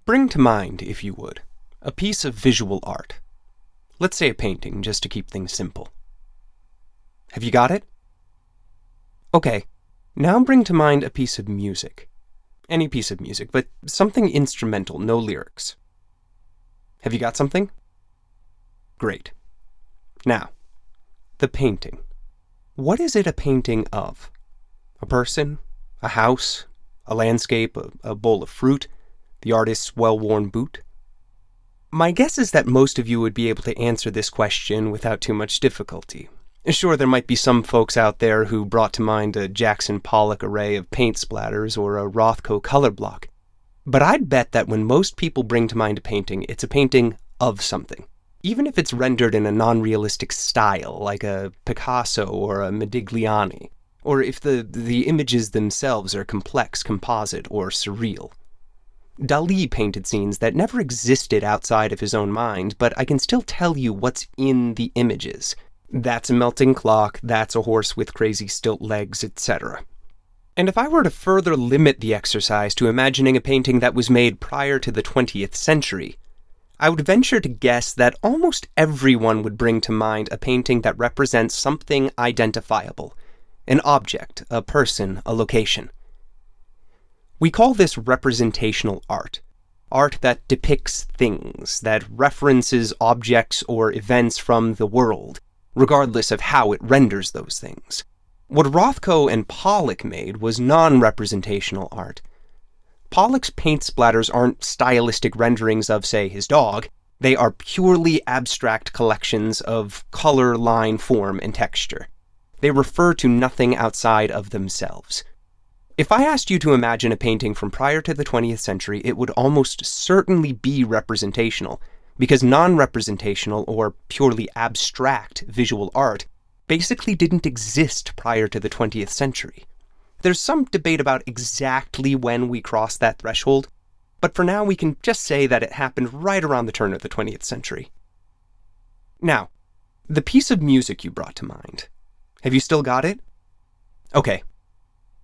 Bring to mind, if you would, a piece of visual art. Let's say a painting, just to keep things simple. Have you got it? Okay, now bring to mind a piece of music. Any piece of music, but something instrumental, no lyrics. Have you got something? Great. Now, the painting. What is it a painting of? A person? A house? A landscape? A bowl of fruit? The artist's well-worn boot? My guess is that most of you would be able to answer this question without too much difficulty. Sure, there might be some folks out there who brought to mind a Jackson Pollock array of paint splatters or a Rothko color block. But I'd bet that when most people bring to mind a painting, it's a painting of something. Even if it's rendered in a non-realistic style, like a Picasso or a Modigliani, or if the images themselves are complex, composite, or surreal. Dali painted scenes that never existed outside of his own mind, but I can still tell you what's in the images. That's a melting clock, that's a horse with crazy stilt legs, etc. And if I were to further limit the exercise to imagining a painting that was made prior to the 20th century, I would venture to guess that almost everyone would bring to mind a painting that represents something identifiable, an object, a person, a location. We call this representational art. Art that depicts things, that references objects or events from the world, regardless of how it renders those things. What Rothko and Pollock made was non-representational art. Pollock's paint splatters aren't stylistic renderings of, say, his dog. They are purely abstract collections of color, line, form, and texture. They refer to nothing outside of themselves. If I asked you to imagine a painting from prior to the 20th century, it would almost certainly be representational, because non-representational or purely abstract visual art basically didn't exist prior to the 20th century. There's some debate about exactly when we crossed that threshold, but for now we can just say that it happened right around the turn of the 20th century. Now, the piece of music you brought to mind. Have you still got it? Okay.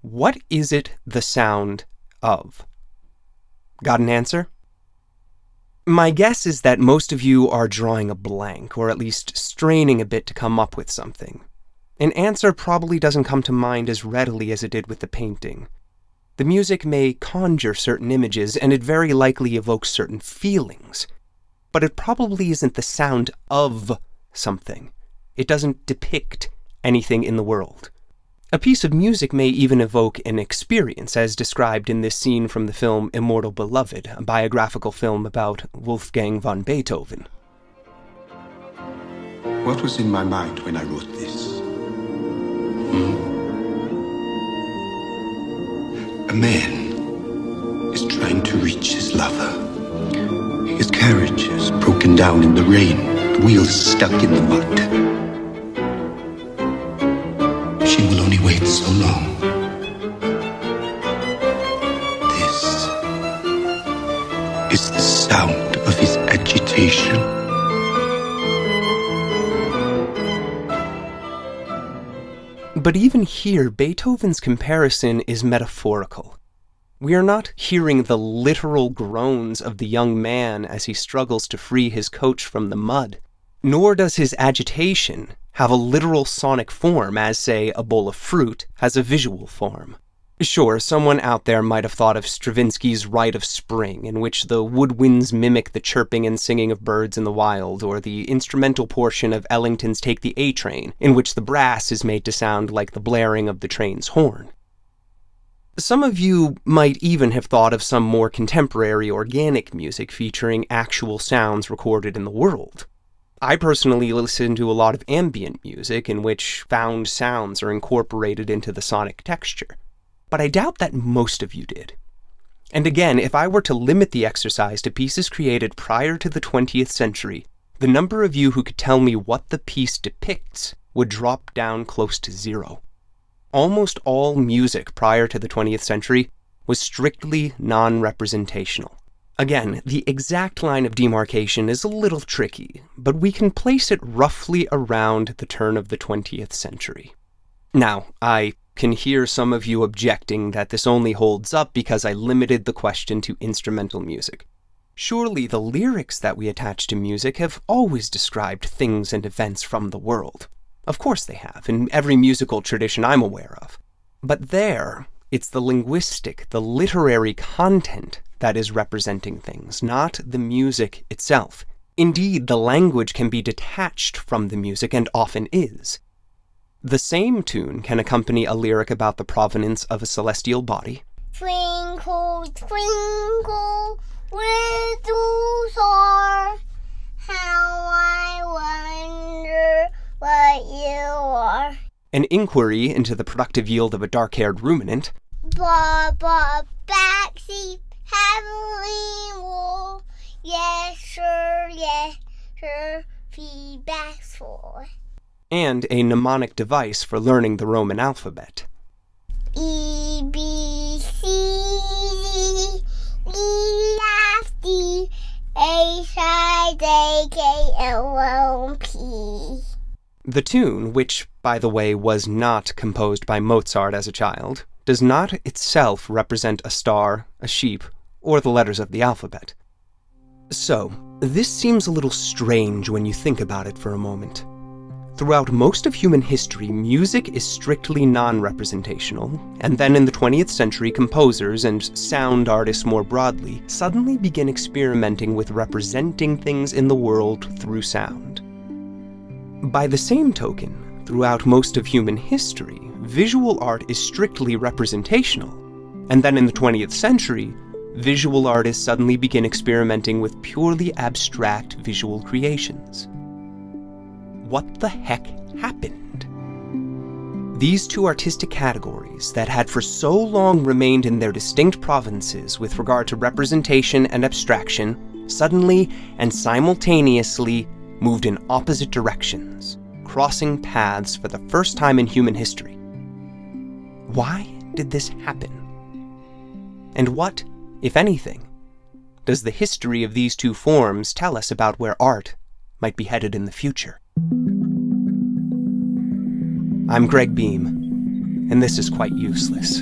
What is it the sound of? Got an answer? My guess is that most of you are drawing a blank, or at least straining a bit to come up with something. An answer probably doesn't come to mind as readily as it did with the painting. The music may conjure certain images, and it very likely evokes certain feelings, but it probably isn't the sound of something. It doesn't depict anything in the world. A piece of music may even evoke an experience, as described in this scene from the film Immortal Beloved, a biographical film about Wolfgang von Beethoven. What was in my mind when I wrote this? A man is trying to reach his lover. His carriage is broken down in the rain, the wheels stuck in the mud. She will only wait so long. This is the sound of his agitation. But even here, Beethoven's comparison is metaphorical. We are not hearing the literal groans of the young man as he struggles to free his coach from the mud, nor does his agitation have a literal sonic form as, say, a bowl of fruit has a visual form. Sure, someone out there might have thought of Stravinsky's Rite of Spring, in which the woodwinds mimic the chirping and singing of birds in the wild, or the instrumental portion of Ellington's Take the A Train, in which the brass is made to sound like the blaring of the train's horn. Some of you might even have thought of some more contemporary organic music featuring actual sounds recorded in the world. I personally listen to a lot of ambient music in which found sounds are incorporated into the sonic texture, but I doubt that most of you did. And again, if I were to limit the exercise to pieces created prior to the 20th century, the number of you who could tell me what the piece depicts would drop down close to zero. Almost all music prior to the 20th century was strictly non-representational. Again, the exact line of demarcation is a little tricky, but we can place it roughly around the turn of the 20th century. Now, I can hear some of you objecting that this only holds up because I limited the question to instrumental music. Surely the lyrics that we attach to music have always described things and events from the world. Of course they have, in every musical tradition I'm aware of. But there, it's the linguistic, the literary content that is representing things, not the music itself. Indeed, the language can be detached from the music and often is. The same tune can accompany a lyric about the provenance of a celestial body. Twinkle, twinkle, little star, how I wonder what you are. An inquiry into the productive yield of a dark-haired ruminant. Baba, backseat, heavenly wool. Yes, sir, feedback's full. And a mnemonic device for learning the Roman alphabet. E, B, C, D, E, F, D, H, I, J, K, L, M, P. The tune, which, by the way, was not composed by Mozart as a child, does not itself represent a star, a sheep, or the letters of the alphabet. So, this seems a little strange when you think about it for a moment. Throughout most of human history, music is strictly non-representational, and then in the 20th century, composers and sound artists more broadly suddenly begin experimenting with representing things in the world through sound. By the same token, throughout most of human history, visual art is strictly representational, and then in the 20th century, visual artists suddenly begin experimenting with purely abstract visual creations. What the heck happened? These two artistic categories that had for so long remained in their distinct provinces with regard to representation and abstraction suddenly and simultaneously moved in opposite directions, crossing paths for the first time in human history. Why did this happen? And what, if anything, does the history of these two forms tell us about where art might be headed in the future? I'm Greg Beam, and this is Quite Useless.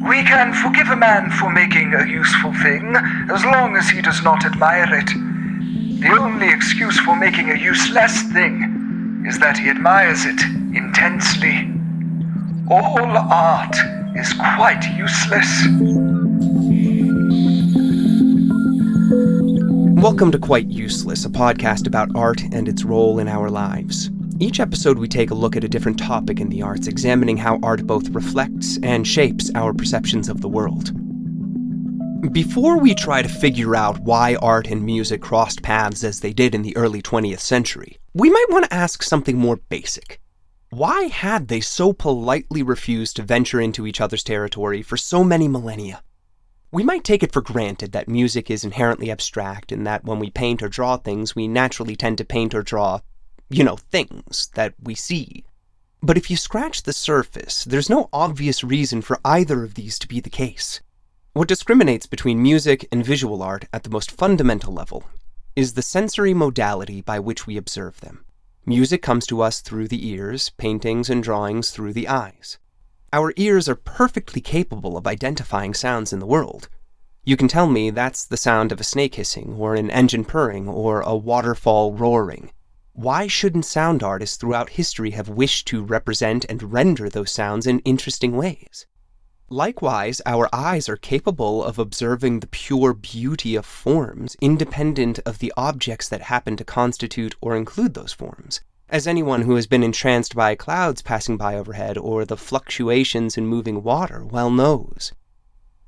We can forgive a man for making a useful thing, as long as he does not admire it. The only excuse for making a useless thing is that he admires it intensely. All art is quite useless. Welcome to Quite Useless, a podcast about art and its role in our lives. Each episode we take a look at a different topic in the arts, examining how art both reflects and shapes our perceptions of the world. Before we try to figure out why art and music crossed paths as they did in the early 20th century, we might want to ask something more basic. Why had they so politely refused to venture into each other's territory for so many millennia? We might take it for granted that music is inherently abstract and that when we paint or draw things, we naturally tend to paint or draw, things that we see. But if you scratch the surface, there's no obvious reason for either of these to be the case. What discriminates between music and visual art at the most fundamental level is the sensory modality by which we observe them. Music comes to us through the ears, paintings and drawings through the eyes. Our ears are perfectly capable of identifying sounds in the world. You can tell me that's the sound of a snake hissing, or an engine purring, or a waterfall roaring. Why shouldn't sound artists throughout history have wished to represent and render those sounds in interesting ways? Likewise, our eyes are capable of observing the pure beauty of forms, independent of the objects that happen to constitute or include those forms, as anyone who has been entranced by clouds passing by overhead or the fluctuations in moving water well knows.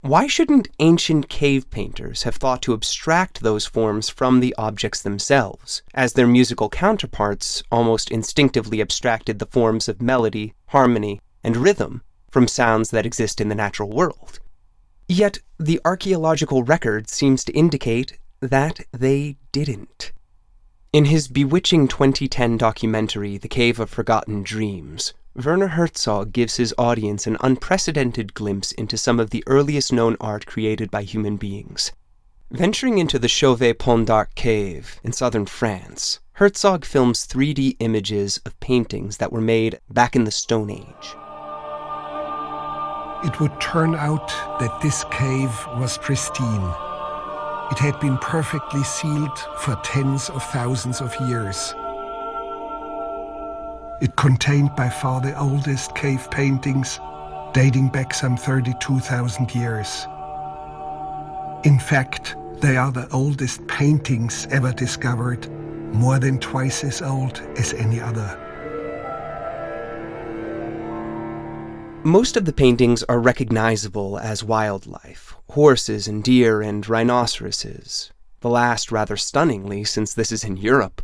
Why shouldn't ancient cave painters have thought to abstract those forms from the objects themselves, as their musical counterparts almost instinctively abstracted the forms of melody, harmony, and rhythm from sounds that exist in the natural world? Yet, the archaeological record seems to indicate that they didn't. In his bewitching 2010 documentary, The Cave of Forgotten Dreams, Werner Herzog gives his audience an unprecedented glimpse into some of the earliest known art created by human beings. Venturing into the Chauvet-Pont d'Arc cave in southern France, Herzog films 3D images of paintings that were made back in the Stone Age. It would turn out that this cave was pristine. It had been perfectly sealed for tens of thousands of years. It contained by far the oldest cave paintings, dating back some 32,000 years. In fact, they are the oldest paintings ever discovered, more than twice as old as any other. Most of the paintings are recognizable as wildlife, horses and deer and rhinoceroses, the last rather stunningly since this is in Europe.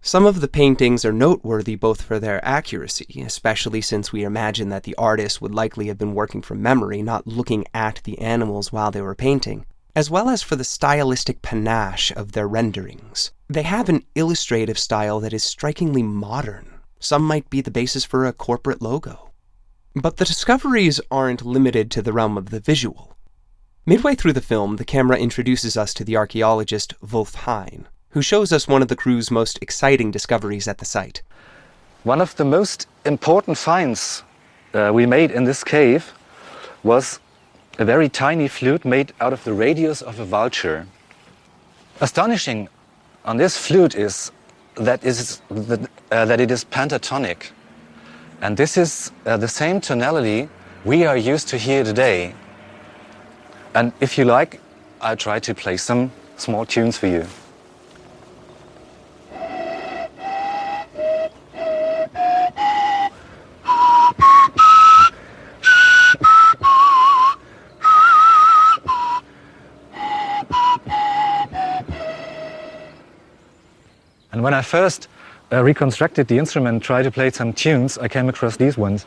Some of the paintings are noteworthy both for their accuracy, especially since we imagine that the artists would likely have been working from memory, not looking at the animals while they were painting, as well as for the stylistic panache of their renderings. They have an illustrative style that is strikingly modern. Some might be the basis for a corporate logo. But the discoveries aren't limited to the realm of the visual. Midway through the film, the camera introduces us to the archaeologist Wolf Hein, who shows us one of the crew's most exciting discoveries at the site. One of the most important finds we made in this cave was a very tiny flute made out of the radius of a vulture. Astonishing on this flute is that it is pentatonic. And this is the same tonality we are used to hear today. And if you like, I'll try to play some small tunes for you. And when I first reconstructed the instrument, tried to play some tunes, I came across these ones.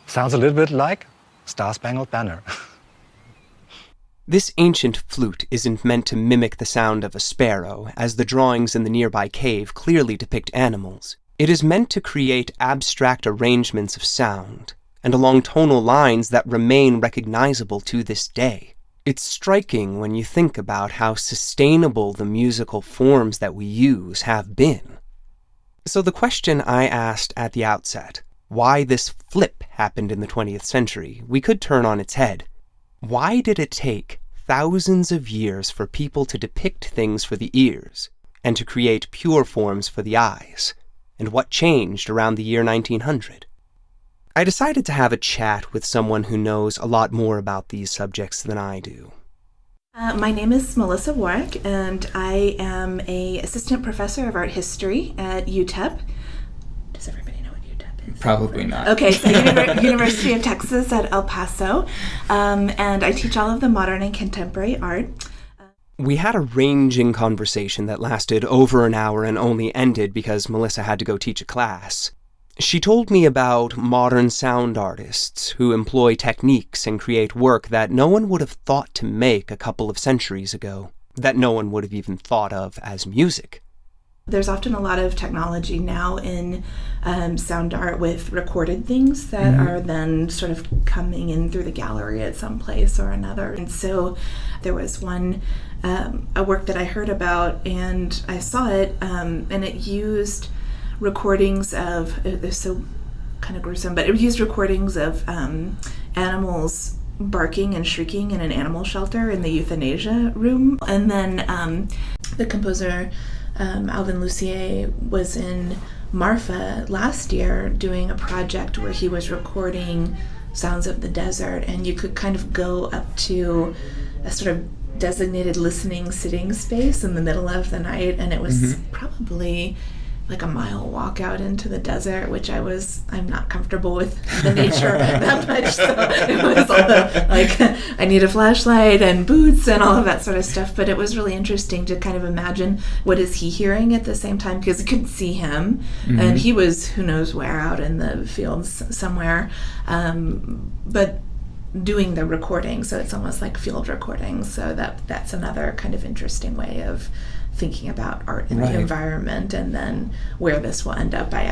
Sounds a little bit like Star Spangled Banner. This ancient flute isn't meant to mimic the sound of a sparrow, as the drawings in the nearby cave clearly depict animals. It is meant to create abstract arrangements of sound, and along tonal lines that remain recognizable to this day. It's striking when you think about how sustainable the musical forms that we use have been. So the question I asked at the outset, why this flip happened in the 20th century, we could turn on its head. Why did it take thousands of years for people to depict things for the ears and to create pure forms for the eyes? And what changed around the year 1900? I decided to have a chat with someone who knows a lot more about these subjects than I do. My name is Melissa Warwick, and I am an assistant professor of art history at UTEP. Does everybody know what UTEP is? Probably not. Okay, so University of Texas at El Paso, and I teach all of the modern and contemporary art. We had a ranging conversation that lasted over an hour and only ended because Melissa had to go teach a class. She told me about modern sound artists who employ techniques and create work that no one would have thought to make a couple of centuries ago, that no one would have even thought of as music. There's often a lot of technology now in sound art with recorded things that are then sort of coming in through the gallery at some place or another. And so there was one, a work that I heard about and I saw it, and it used recordings of, it was so kind of gruesome, but it used recordings of animals barking and shrieking in an animal shelter in the euthanasia room. And then the composer Alvin Lucier was in Marfa last year doing a project where he was recording sounds of the desert, and you could kind of go up to a sort of designated listening sitting space in the middle of the night, and it was probably like a mile walk out into the desert, which I'm not comfortable with the nature that much, so it was all the, like, I need a flashlight and boots and all of that sort of stuff, but it was really interesting to kind of imagine what is he hearing at the same time, because you couldn't see him, and he was who knows where out in the fields somewhere, but doing the recording, so it's almost like field recording, so that's another kind of interesting way of thinking about art in Right. the environment, and then where this will end up. I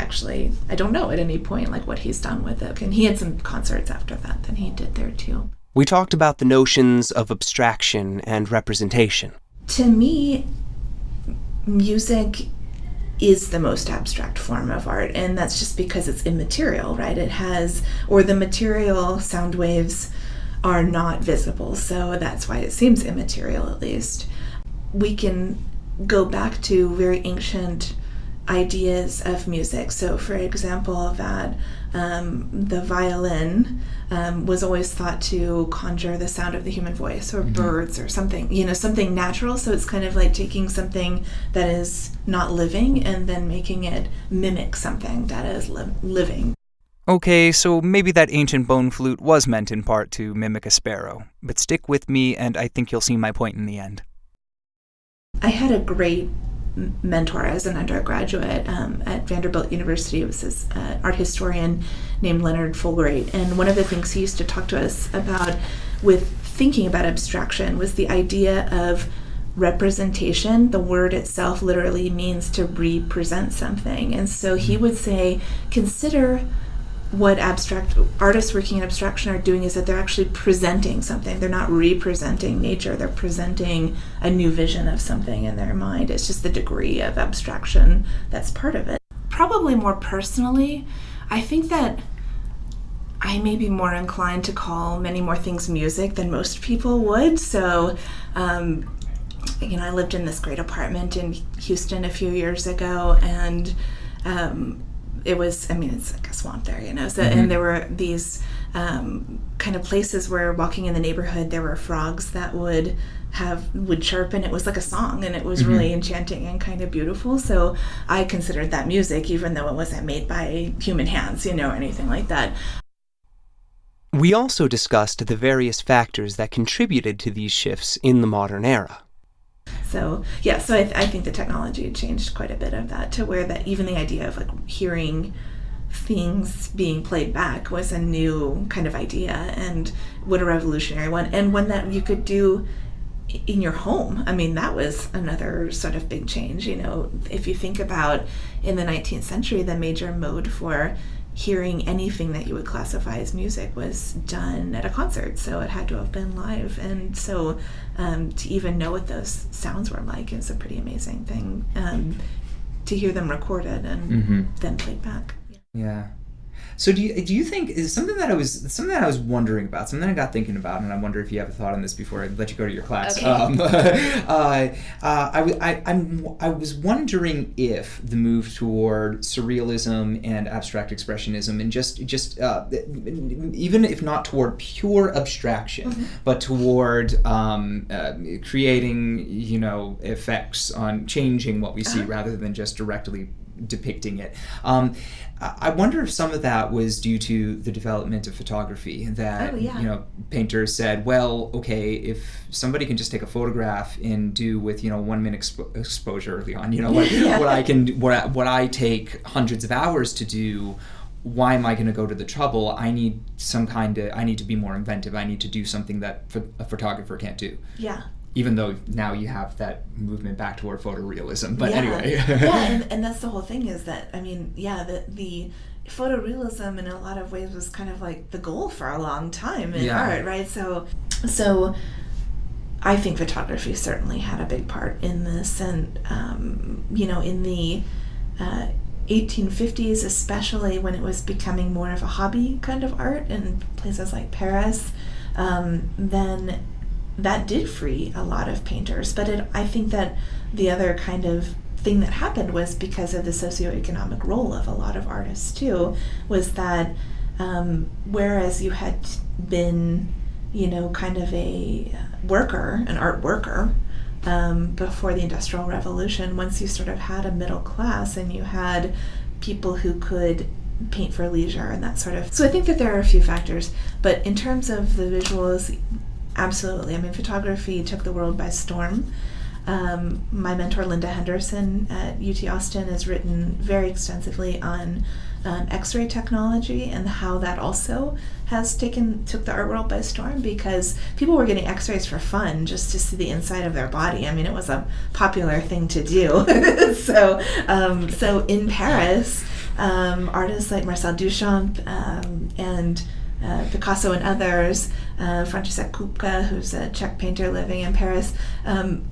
don't know at any point like what he's done with it. And he had some concerts after that he did there too. We talked about the notions of abstraction and representation. To me, music is the most abstract form of art, and that's just because it's immaterial, right? The material sound waves are not visible, so that's why it seems immaterial, at least. We can go back to very ancient ideas of music. So, for example, that the violin was always thought to conjure the sound of the human voice, or birds, or something, something natural. So it's kind of like taking something that is not living and then making it mimic something that is living. Okay, so maybe that ancient bone flute was meant in part to mimic a sparrow, but stick with me and I think you'll see my point in the end. I had a great mentor as an undergraduate at Vanderbilt University. It was this art historian named Leonard Fulbright, and one of the things he used to talk to us about with thinking about abstraction was the idea of representation. The word itself literally means to represent something, and so he would say, consider what abstract artists working in abstraction are doing is that they're actually presenting something. They're not representing nature. They're presenting a new vision of something in their mind. It's just the degree of abstraction that's part of it. Probably more personally, I think that I may be more inclined to call many more things music than most people would. So, I lived in this great apartment in Houston a few years ago, and it was, it's like a swamp there, so, and there were these kind of places where walking in the neighborhood, there were frogs that would chirp, and it was like a song, and it was really enchanting and kind of beautiful. So I considered that music, even though it wasn't made by human hands, or anything like that. We also discussed the various factors that contributed to these shifts in the modern era. So I think the technology had changed quite a bit of that, to where that even the idea of like hearing things being played back was a new kind of idea, and what a revolutionary one, and one that you could do in your home. That was another sort of big change. If you think about in the 19th century, the major mode for hearing anything that you would classify as music was done at a concert, so it had to have been live, and so to even know what those sounds were like is a pretty amazing thing, to hear them recorded and then played back. Yeah. So do you think is something that I was wondering about, something I got thinking about, and I wonder if you have a thought on this before I let you go to your class. Okay. I was wondering if the move toward surrealism and abstract expressionism, and just even if not toward pure abstraction, but toward creating effects on changing what we see rather than just directly depicting it. I wonder if some of that was due to the development of photography, that painters said, well, okay, if somebody can just take a photograph and do with 1 minute exposure early on, what I take hundreds of hours to do, why am I going to go to the trouble? I need to be more inventive. I need to do something that a photographer can't do. Yeah. Even though now you have that movement back toward photorealism. But anyway. and that's the whole thing, is that, the photorealism in a lot of ways was kind of like the goal for a long time in art, right? So I think photography certainly had a big part in this, and, in the 1850s, especially when it was becoming more of a hobby kind of art in places like Paris, then that did free a lot of painters. But I think that the other kind of thing that happened was because of the socioeconomic role of a lot of artists too, was that whereas you had been, kind of a worker, an art worker, before the Industrial Revolution, once you sort of had a middle class and you had people who could paint for leisure and that sort of. So I think that there are a few factors, but in terms of the visuals, absolutely. Photography took the world by storm. My mentor, Linda Henderson at UT Austin, has written very extensively on X-ray technology and how that also took the art world by storm, because people were getting X-rays for fun, just to see the inside of their body. I mean, it was a popular thing to do. So in Paris, artists like Marcel Duchamp and Picasso and others, Franciszek Kupka, who's a Czech painter living in Paris,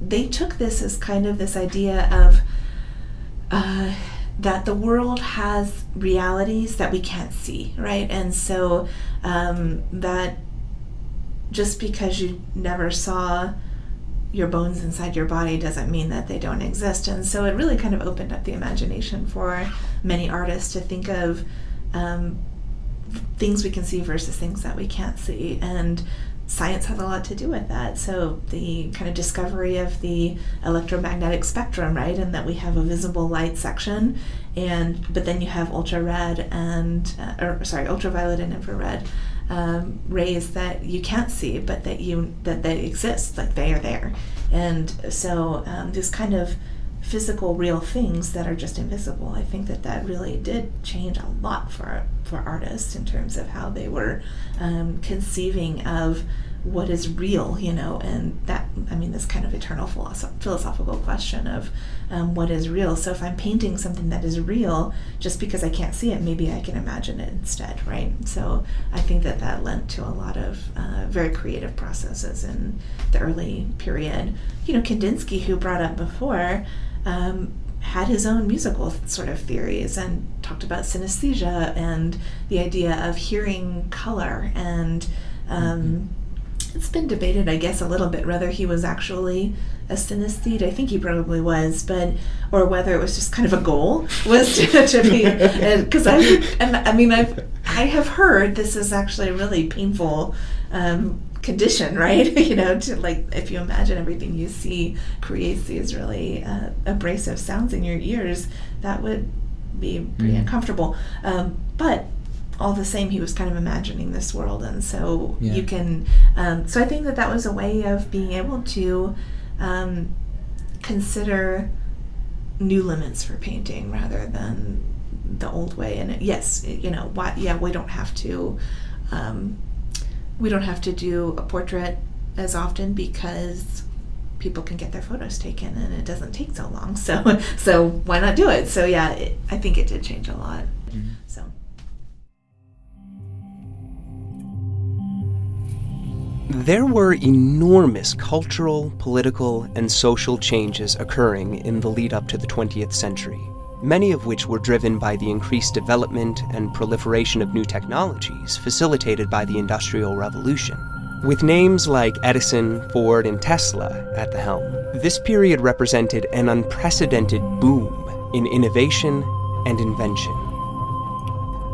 they took this as kind of this idea of that the world has realities that we can't see, right? And so that just because you never saw your bones inside your body doesn't mean that they don't exist. And so it really kind of opened up the imagination for many artists to think of things we can see versus things that we can't see. And science has a lot to do with that. So the kind of discovery of the electromagnetic spectrum, right, and that we have a visible light section, but then you have ultraviolet and infrared rays that you can't see, but that they exist, like they are there. And so these kind of physical, real things that are just invisible. I think that really did change a lot for artists in terms of how they were conceiving of what is real, and that, I mean, this kind of eternal philosophical question of what is real. So if I'm painting something that is real, just because I can't see it, maybe I can imagine it instead, right? So I think that lent to a lot of very creative processes in the early period. Kandinsky, who brought up before, had his own musical sort of theories and talked about synesthesia and the idea of hearing color. And it's been debated, I guess, a little bit whether he was actually a synesthete. I think he probably was, or whether it was just kind of a goal was to be. Because I have heard this is actually a really painful condition, right? To, like, if you imagine everything you see creates these really abrasive sounds in your ears, that would be pretty uncomfortable. But all the same, he was kind of imagining this world, and so you can. So I think that was a way of being able to consider new limits for painting rather than the old way. And we don't have to. We don't have to do a portrait as often because people can get their photos taken and it doesn't take so long. So why not do it? So I think it did change a lot. Mm-hmm. So. There were enormous cultural, political, and social changes occurring in the lead up to the 20th century, many of which were driven by the increased development and proliferation of new technologies facilitated by the Industrial Revolution. With names like Edison, Ford, and Tesla at the helm, this period represented an unprecedented boom in innovation and invention.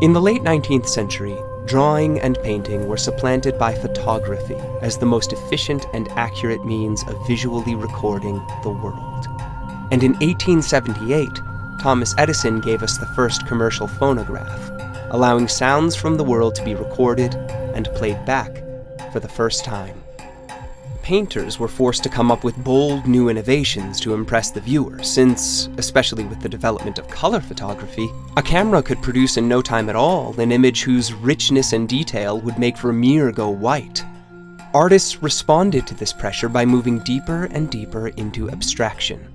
In the late 19th century, drawing and painting were supplanted by photography as the most efficient and accurate means of visually recording the world. And in 1878, Thomas Edison gave us the first commercial phonograph, allowing sounds from the world to be recorded and played back for the first time. Painters were forced to come up with bold new innovations to impress the viewer, since, especially with the development of color photography, a camera could produce in no time at all an image whose richness and detail would make Vermeer go white. Artists responded to this pressure by moving deeper and deeper into abstraction.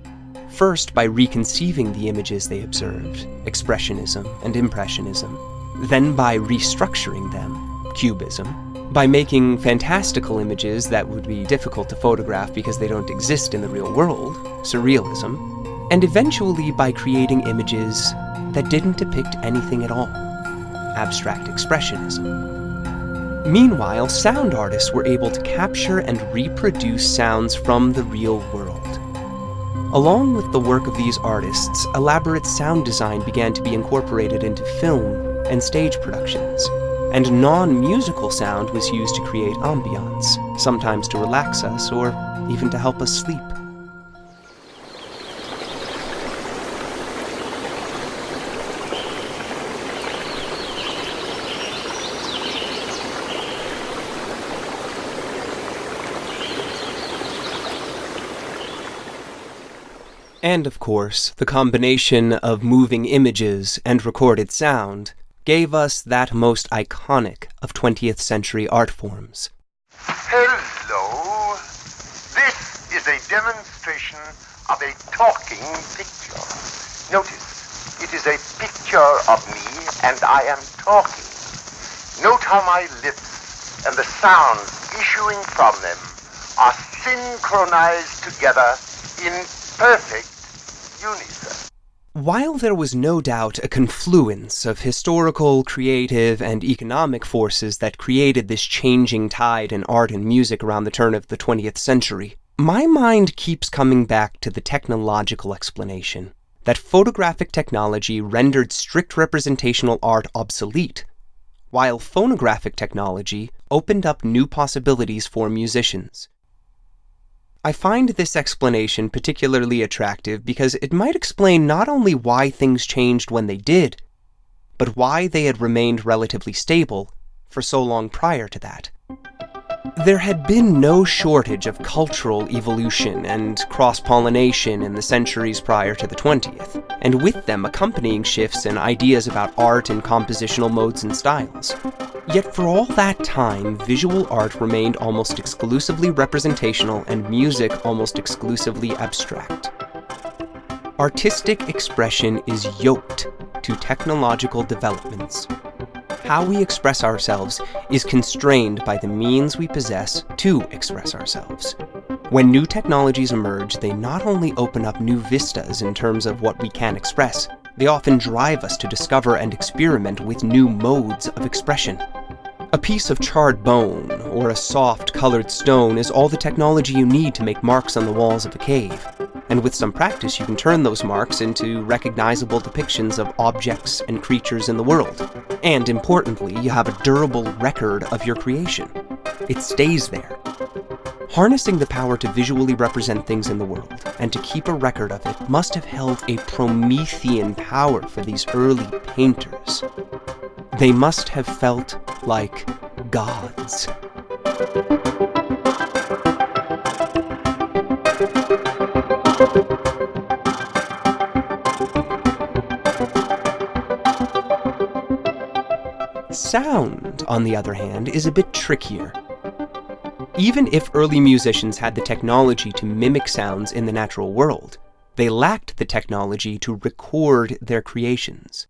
First by reconceiving the images they observed, Expressionism and Impressionism, then by restructuring them, Cubism, by making fantastical images that would be difficult to photograph because they don't exist in the real world, Surrealism, and eventually by creating images that didn't depict anything at all, Abstract Expressionism. Meanwhile, sound artists were able to capture and reproduce sounds from the real world. Along with the work of these artists, elaborate sound design began to be incorporated into film and stage productions, and non-musical sound was used to create ambiance, sometimes to relax us or even to help us sleep. And of course, the combination of moving images and recorded sound gave us that most iconic of 20th century art forms. Hello. This is a demonstration of a talking picture. Notice, it is a picture of me and I am talking. Note how my lips and the sounds issuing from them are synchronized together in perfect unison. While there was no doubt a confluence of historical, creative, and economic forces that created this changing tide in art and music around the turn of the 20th century, my mind keeps coming back to the technological explanation that photographic technology rendered strict representational art obsolete, while phonographic technology opened up new possibilities for musicians. I find this explanation particularly attractive because it might explain not only why things changed when they did, but why they had remained relatively stable for so long prior to that. There had been no shortage of cultural evolution and cross-pollination in the centuries prior to the 20th, and with them accompanying shifts in ideas about art and compositional modes and styles. Yet for all that time, visual art remained almost exclusively representational and music almost exclusively abstract. Artistic expression is yoked to technological developments. How we express ourselves is constrained by the means we possess to express ourselves. When new technologies emerge, they not only open up new vistas in terms of what we can express, they often drive us to discover and experiment with new modes of expression. A piece of charred bone or a soft colored stone is all the technology you need to make marks on the walls of a cave. And with some practice, you can turn those marks into recognizable depictions of objects and creatures in the world. And importantly, you have a durable record of your creation. It stays there. Harnessing the power to visually represent things in the world and to keep a record of it must have held a Promethean power for these early painters. They must have felt like gods. Sound, on the other hand, is a bit trickier. Even if early musicians had the technology to mimic sounds in the natural world, they lacked the technology to record their creations.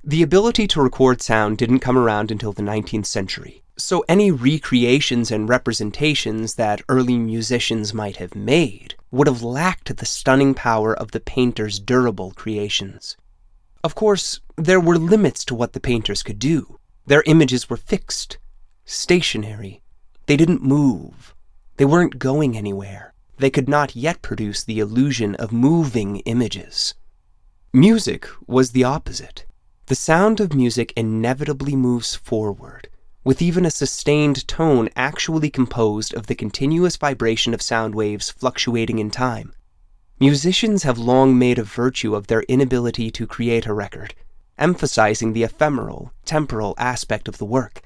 The ability to record sound didn't come around until the 19th century, so any recreations and representations that early musicians might have made would have lacked the stunning power of the painter's durable creations. Of course, there were limits to what the painters could do. Their images were fixed, stationary. They didn't move. They weren't going anywhere. They could not yet produce the illusion of moving images. Music was the opposite. The sound of music inevitably moves forward, with even a sustained tone actually composed of the continuous vibration of sound waves fluctuating in time. Musicians have long made a virtue of their inability to create a record, emphasizing the ephemeral, temporal aspect of the work.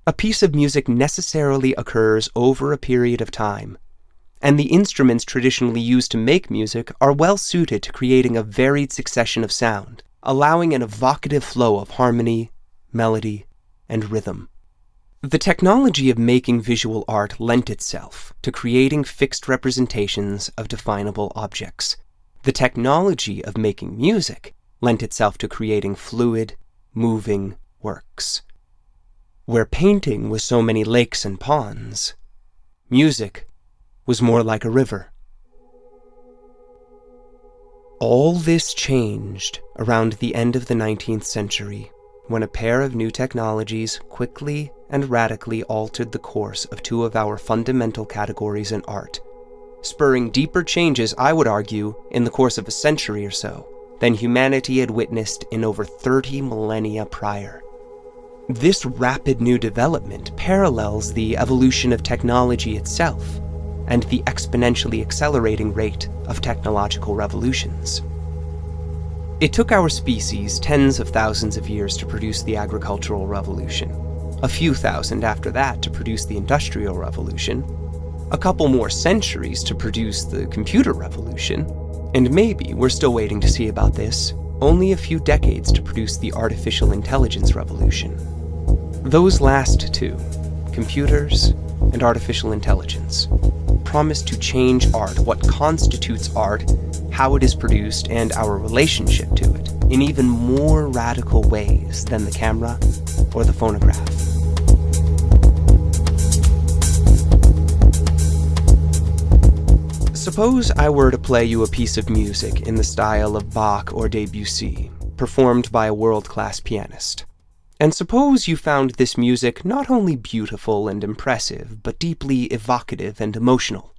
A piece of music necessarily occurs over a period of time, and the instruments traditionally used to make music are well suited to creating a varied succession of sound, allowing an evocative flow of harmony, melody, and rhythm. The technology of making visual art lent itself to creating fixed representations of definable objects. The technology of making music lent itself to creating fluid, moving works. Where painting was so many lakes and ponds, music was more like a river. All this changed around the end of the 19th century, when a pair of new technologies quickly and radically altered the course of two of our fundamental categories in art, spurring deeper changes, I would argue, in the course of a century or so, than humanity had witnessed in over 30 millennia prior. This rapid new development parallels the evolution of technology itself and the exponentially accelerating rate of technological revolutions. It took our species tens of thousands of years to produce the agricultural revolution, a few thousand after that to produce the industrial revolution, a couple more centuries to produce the computer revolution, And maybe we're still waiting to see about this, only a few decades to produce the artificial intelligence revolution. Those last two, computers and artificial intelligence, promise to change art, what constitutes art, how it is produced, and our relationship to it, in even more radical ways than the camera or the phonograph. Suppose I were to play you a piece of music in the style of Bach or Debussy, performed by a world-class pianist. And suppose you found this music not only beautiful and impressive, but deeply evocative and emotional.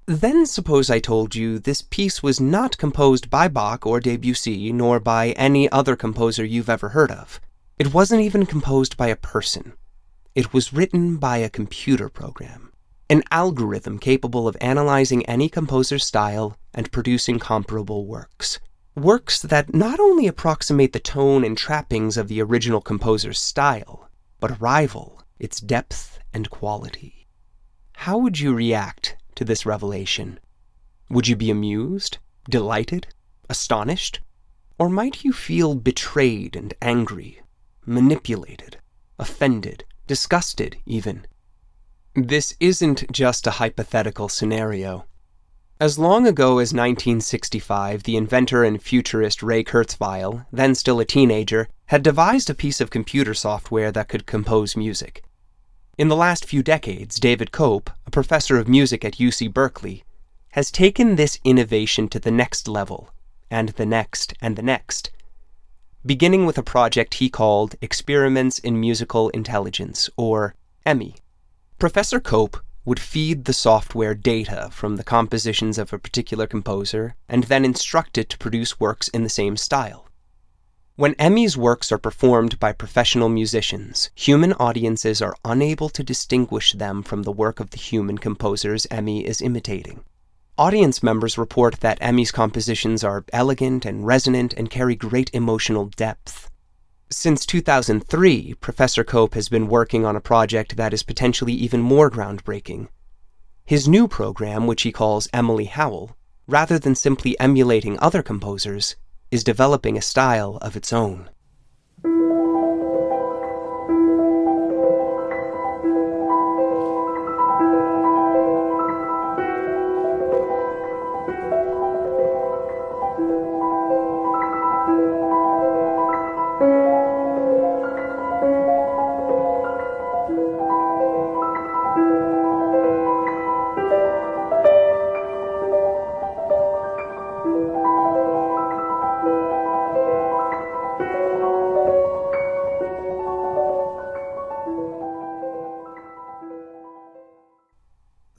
Then suppose I told you this piece was not composed by Bach or Debussy, nor by any other composer you've ever heard of. It wasn't even composed by a person. It was written by a computer program, an algorithm capable of analyzing any composer's style and producing comparable works. Works that not only approximate the tone and trappings of the original composer's style, but rival its depth and quality. How would you react to this revelation? Would you be amused, delighted, astonished? Or might you feel betrayed and angry, manipulated, offended, disgusted even? This isn't just a hypothetical scenario. As long ago as 1965, the inventor and futurist Ray Kurzweil, then still a teenager, had devised a piece of computer software that could compose music. In the last few decades, David Cope, a professor of music at UC Berkeley, has taken this innovation to the next level, and the next, and the next, beginning with a project he called Experiments in Musical Intelligence, or EMI. Professor Cope would feed the software data from the compositions of a particular composer and then instruct it to produce works in the same style. When EMI's works are performed by professional musicians, human audiences are unable to distinguish them from the work of the human composers EMI is imitating. Audience members report that EMI's compositions are elegant and resonant and carry great emotional depth. Since 2003, Professor Cope has been working on a project that is potentially even more groundbreaking. His new program, which he calls Emily Howell, rather than simply emulating other composers, is developing a style of its own.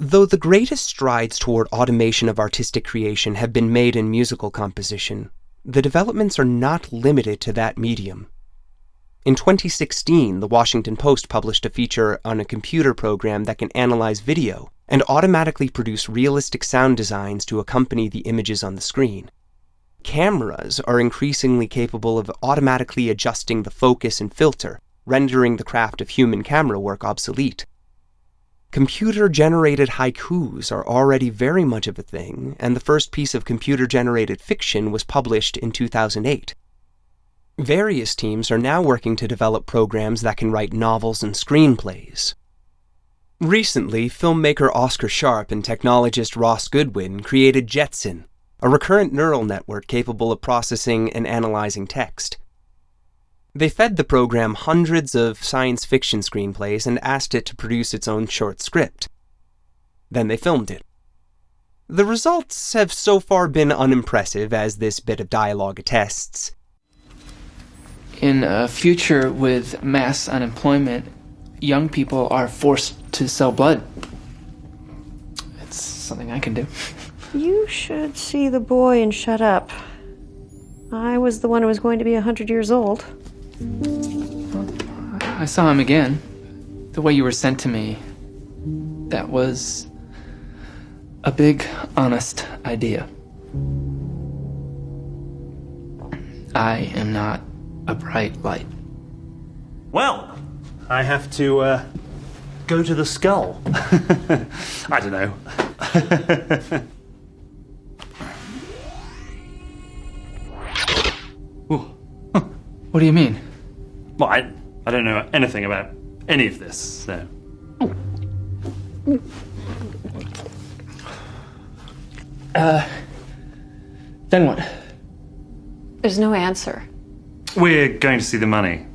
Though the greatest strides toward automation of artistic creation have been made in musical composition, the developments are not limited to that medium. In 2016, the Washington Post published a feature on a computer program that can analyze video and automatically produce realistic sound designs to accompany the images on the screen. Cameras are increasingly capable of automatically adjusting the focus and filter, rendering the craft of human camera work obsolete. Computer-generated haikus are already very much of a thing, and the first piece of computer-generated fiction was published in 2008. Various teams are now working to develop programs that can write novels and screenplays. Recently, filmmaker Oscar Sharp and technologist Ross Goodwin created Jetson, a recurrent neural network capable of processing and analyzing text. They fed the program hundreds of science fiction screenplays and asked it to produce its own short script. Then they filmed it. The results have so far been unimpressive, as this bit of dialogue attests. In a future with mass unemployment, young people are forced to sell blood. It's something I can do. You should see the boy and shut up. I was the one who was going to be 100 years old. I saw him again. The way you were sent to me, that was a big, honest idea. I am not a bright light. Well, I have to go to the skull. I don't know. What do you mean? Well, I don't know anything about any of this, so... Then what? There's no answer. We're going to see the money.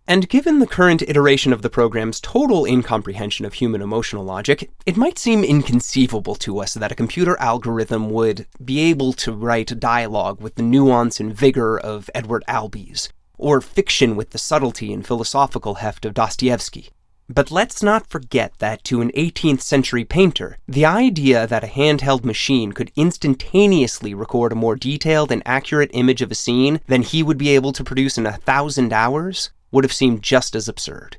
And given the current iteration of the program's total incomprehension of human emotional logic, it might seem inconceivable to us that a computer algorithm would be able to write dialogue with the nuance and vigor of Edward Albee's, or fiction with the subtlety and philosophical heft of Dostoevsky. But let's not forget that to an 18th century painter, the idea that a handheld machine could instantaneously record a more detailed and accurate image of a scene than he would be able to produce in 1,000 hours would have seemed just as absurd.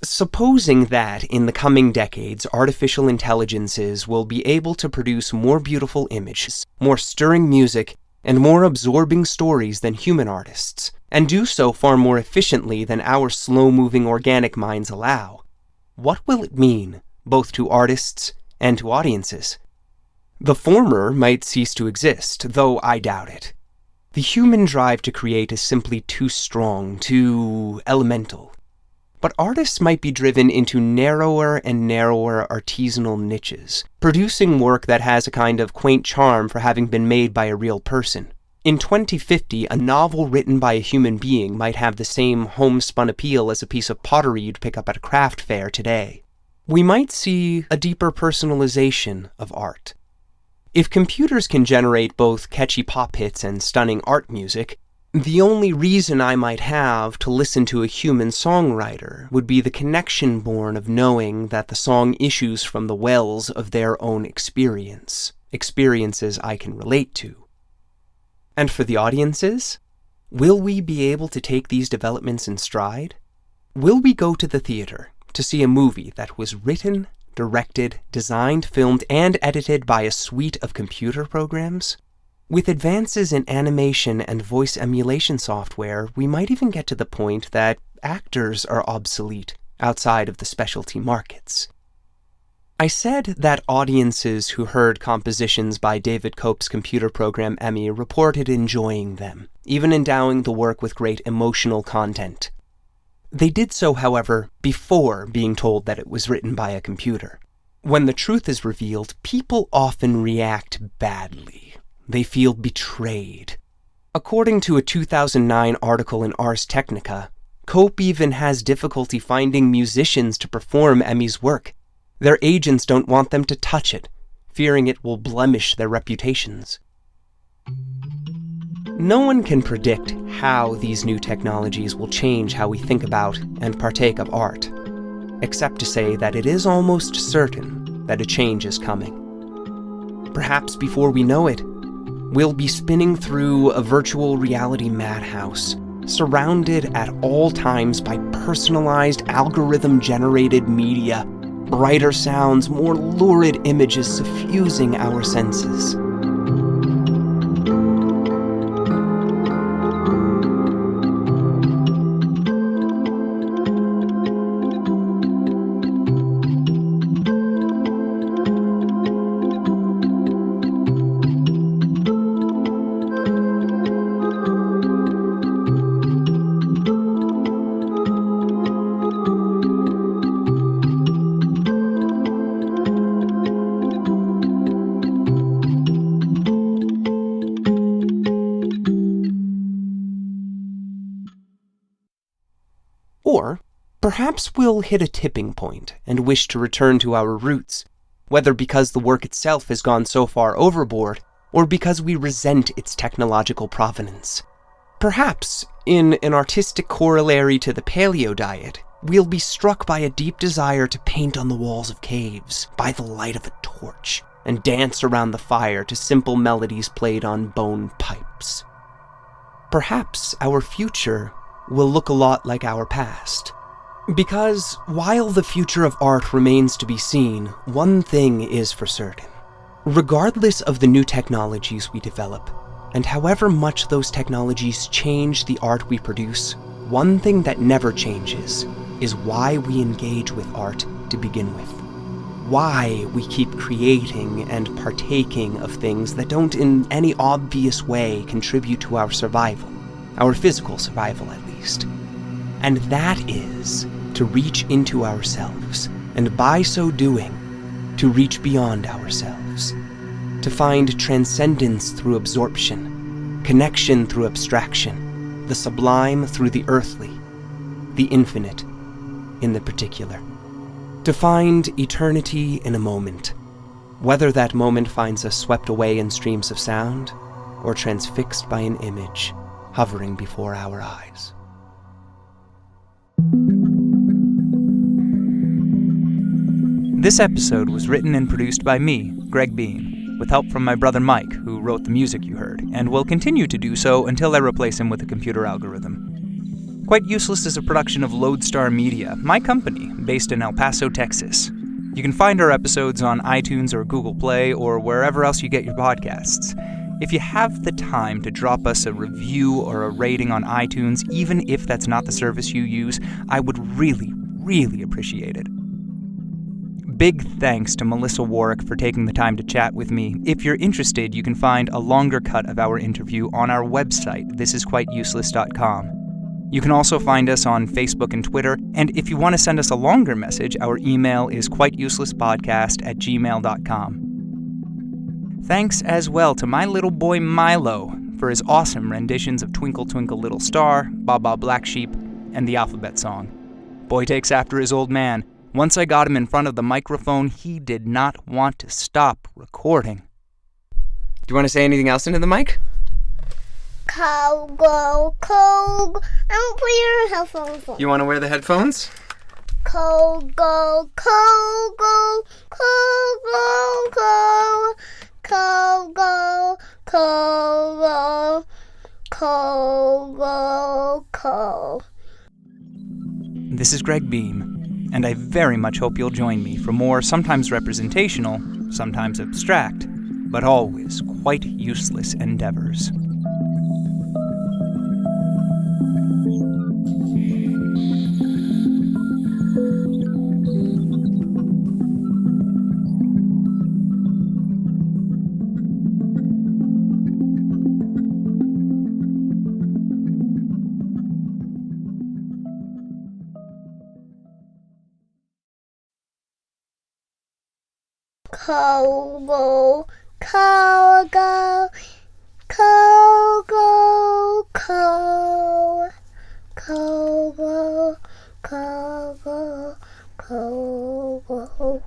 Supposing that in the coming decades, artificial intelligences will be able to produce more beautiful images, more stirring music, and more absorbing stories than human artists, and do so far more efficiently than our slow-moving organic minds allow, what will it mean, both to artists and to audiences? The former might cease to exist, though I doubt it. The human drive to create is simply too strong, too elemental. But artists might be driven into narrower and narrower artisanal niches, producing work that has a kind of quaint charm for having been made by a real person. In 2050, a novel written by a human being might have the same homespun appeal as a piece of pottery you'd pick up at a craft fair today. We might see a deeper personalization of art. If computers can generate both catchy pop hits and stunning art music, the only reason I might have to listen to a human songwriter would be the connection born of knowing that the song issues from the wells of their own experiences I can relate to. And for the audiences, will we be able to take these developments in stride? Will we go to the theater to see a movie that was written, directed, designed, filmed, and edited by a suite of computer programs? With advances in animation and voice emulation software, we might even get to the point that actors are obsolete outside of the specialty markets. I said that audiences who heard compositions by David Cope's computer program Emmy reported enjoying them, even endowing the work with great emotional content. They did so, however, before being told that it was written by a computer. When the truth is revealed, people often react badly. They feel betrayed. According to a 2009 article in Ars Technica, Cope even has difficulty finding musicians to perform Emmy's work. Their agents don't want them to touch it, fearing it will blemish their reputations. No one can predict how these new technologies will change how we think about and partake of art, except to say that it is almost certain that a change is coming. Perhaps before we know it, we'll be spinning through a virtual reality madhouse, surrounded at all times by personalized, algorithm-generated media, brighter sounds, more lurid images suffusing our senses. Or perhaps we'll hit a tipping point and wish to return to our roots, whether because the work itself has gone so far overboard, or because we resent its technological provenance. Perhaps, in an artistic corollary to the paleo diet, we'll be struck by a deep desire to paint on the walls of caves by the light of a torch, and dance around the fire to simple melodies played on bone pipes. Perhaps our future will look a lot like our past. Because while the future of art remains to be seen, one thing is for certain. Regardless of the new technologies we develop, and however much those technologies change the art we produce, one thing that never changes is why we engage with art to begin with. why we keep creating and partaking of things that don't in any obvious way contribute to our survival, our physical survival at least. And that is to reach into ourselves, and by so doing, to reach beyond ourselves, to find transcendence through absorption, connection through abstraction, the sublime through the earthly, the infinite in the particular. To find eternity in a moment, whether that moment finds us swept away in streams of sound or transfixed by an image hovering before our eyes. This episode was written and produced by me, Greg Bean, with help from my brother Mike, who wrote the music you heard, and will continue to do so until I replace him with a computer algorithm. Quite Useless is a production of Lodestar Media, my company, based in El Paso, Texas. You can find our episodes on iTunes or Google Play or wherever else you get your podcasts. If you have the time to drop us a review or a rating on iTunes, even if that's not the service you use, I would really, really appreciate it. Big thanks to Melissa Warwick for taking the time to chat with me. If you're interested, you can find a longer cut of our interview on our website, thisisquiteuseless.com. You can also find us on Facebook and Twitter, and if you want to send us a longer message, our email is quiteuselesspodcast@gmail.com. Thanks as well to my little boy Milo for his awesome renditions of Twinkle Twinkle Little Star, Baa Baa Black Sheep, and the alphabet song. Boy takes after his old man. Once I got him in front of the microphone, he did not want to stop recording. Do you want to say anything else into the mic? Cow, go, cow. I don't put your headphones on. You want to wear the headphones? Cow, go, cow, go, cow, go, cow. Cow, go, cow, go, cow, go, cow. This is Greg Beam, and I very much hope you'll join me for more sometimes representational, sometimes abstract, but always quite useless endeavors. Cow, go, cow, go, cow, go, cow. Cow, go, cow, go, cow, go.